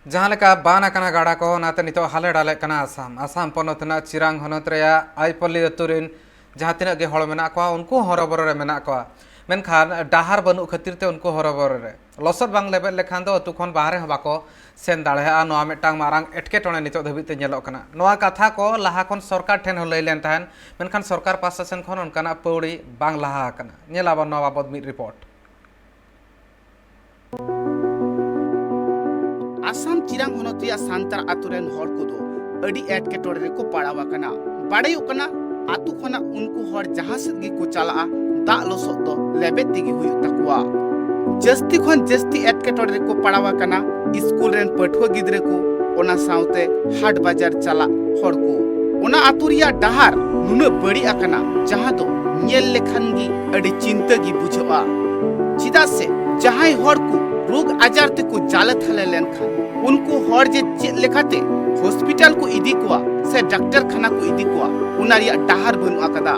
जहाँ लेका बान आकाना गाड़ा को नाते नितो हाले डाले कना आसाम पनत ना चिरांग हनत रेया आईपल्ली अतुरिन जहाँ तिना गे हड़ मेना को उनको हरबर रे मेना को मेनखान डाहार बनु खातिर ते उनको हरबर रे लसत बांग लेबे लेखान दो अतु खन बाहरे बाको सेन दाड़ेहा नोआ मेटांग मारांग एटकेटणे नितो धबित ते नेलोक कना नोआ कथा को लाहा खन सरकार ठेन हो लई लेन ताहन मेनखान सरकार पासा सेन खन उनकाना पौड़ी बांग लाहा कना नेलाबा नोआ बाबद मिद रिपोर्ट आसाम चिरांग हनतिया सांतार आतुरेन हर को अडी एटकेटोरे को पड़ावा कना बाड़ायु कना आतु खना उनको हर जहां से को चला दा लोसो दो लेबे तिगी हुई तकुआ जस्ती खन जस्ती एटकेटोरे को पड़ावा कना स्कूल रेन पठुआ गिदरे को ओना साउते हाट बाजार चला हर को ओना आतुरिया डहार नुन बड़ी आकना जहां दो नेल लेखन गी अडी चिंता गी बुझवा चिदा से जहां हर को रोग आजार ते को जालत हले लेन खान उनको हर जे चेत लेखाते हॉस्पिटल को इदी कोआ से डॉक्टर खाना को इदी कोआ उनारिया डहार बनु आकदा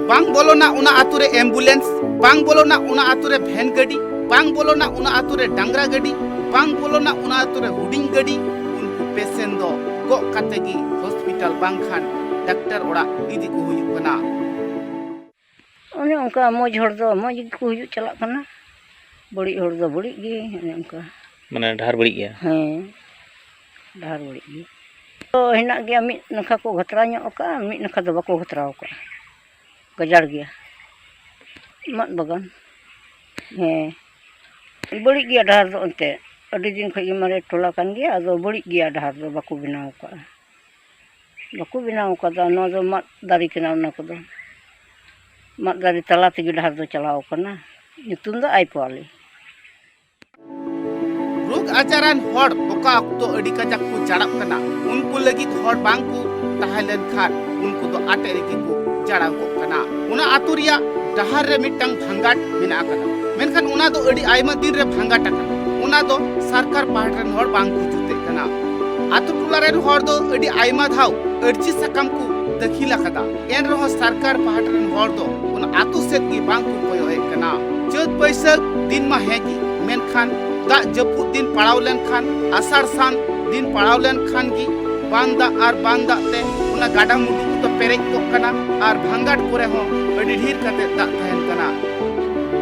बांग बोलोना उना आतुरे एम्बुलेंस बांग बोलोना उना आतुरे वैन गाड़ी बांग बोलोना उना आतुरे डांगरा गाड़ी बांग बोलोना उना आतुरे हुडिंग गाड़ी उनको पेशेंट दो गो कातेगी हॉस्पिटल बांग खान डॉक्टर ओड़ा इदी को हुयु कना ओने उनका मोज हर दो मोज को हुयु चला कना बड़ी हर दो बड़ी गे उनका माने ढार बड़ी गया हैं ढार बड़ी गे तो हिना गया मिट नखा को घतरा ᱧᱚᱜ का मिट नखा दो बाको घतराव का गजाड़ गया मत बगान हैं बड़ी गया ढार दो अंते अडी दिन खई मारे टोला कान गया अदो बड़ी गया ढार दो बाको बनाव का दा नो दो मत दारी कना उना को दो मत दारी तला तेगे ढार दो चलाव कना nyutum do ai poli रोग आजारान हर ओका अक्तो अडी कजाक को जाड़ाब कना उनको लगी हर बांग को ताहलेन खान उनको तो आटे रेगी को जाड़ा को कना उना आतुरिया डहार रे मिटंग भांगाट मेना कना मेनखान उना दो अडी आयमा दिन रे भांगाट कना उना दो सरकार पाहटरन हर बांग को जुते कना आतु टुला रे हर दो अडी आयमा धाव अर्जी सकम को दखिला कदा एन रहो सरकार पाहटरन हर दो उना आतु सेत की बांग को कोयो हे कना चौथ बैसाख दिन में हैगी मेनखान दा जपुद दिन पड़ाव लेन खान आषाढ़ सान दिन पड़ाव लेन खान की बांदा और बांदा ते उना गाडा मुडु तो पेरेज को कना और भांगाट कोरे हो अडी ढीर कते दा तहन कना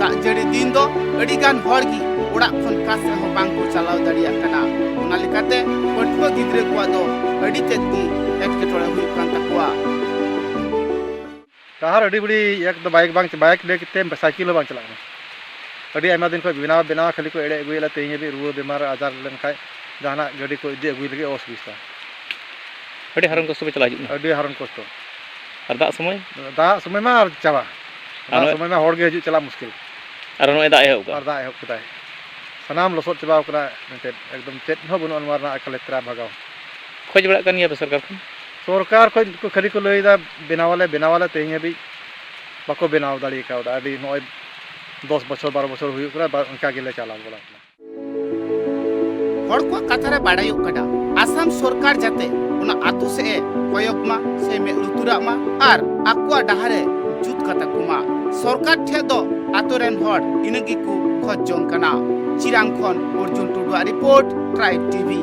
दा जड़ी दिन दो अडी गान हर की ओड़ा खन कास रे हो बांग को चलाव दड़िया कना उना लिकाते पटुआ गिदरे को दो अडी तेत की एटकेटोड़े हुई कान तकुआ ताहार अडी बड़ी एक तो बाइक ले किते साइकिल बांग चला अड़ी आयमा दिन को बिना खाली को एड़े अगुला तेज भी रुआ बेमार आजार लेन खाय जहाना गाड़ी को इदी अगुई लगे असुविधा अड़ी हरन कष्ट पे चला हिजुना अड़ी हरन कष्ट और दा समय मा चाबा दा समय मा हर गे हिजु चला मुश्किल और नय दा एहब का और दा एहब कदाय सनाम लसत चबा करा एकदम चेत हो बनु अनवारना कलेक्टर भगाव खोज बड़ा कनिया पे सरकार को खाली को लईदा बेनावाले तेज भी बाको बेनाव दाड़ी का अड़ी नय 10 बछर 12 बछर हुई उनका गेले चला बोला हर को कथा रे बाड़ायु कदा आसाम सरकार जाते उना आतु से कोयकमा से मे लुतुरा मा आर आकुआ डहारे जुत कता कुमा सरकार ठे दो आतुरेन हर इनगी को खोज जों कना चिरांग खन अर्जुन टुडुआ रिपोर्ट ट्राइब टीवी।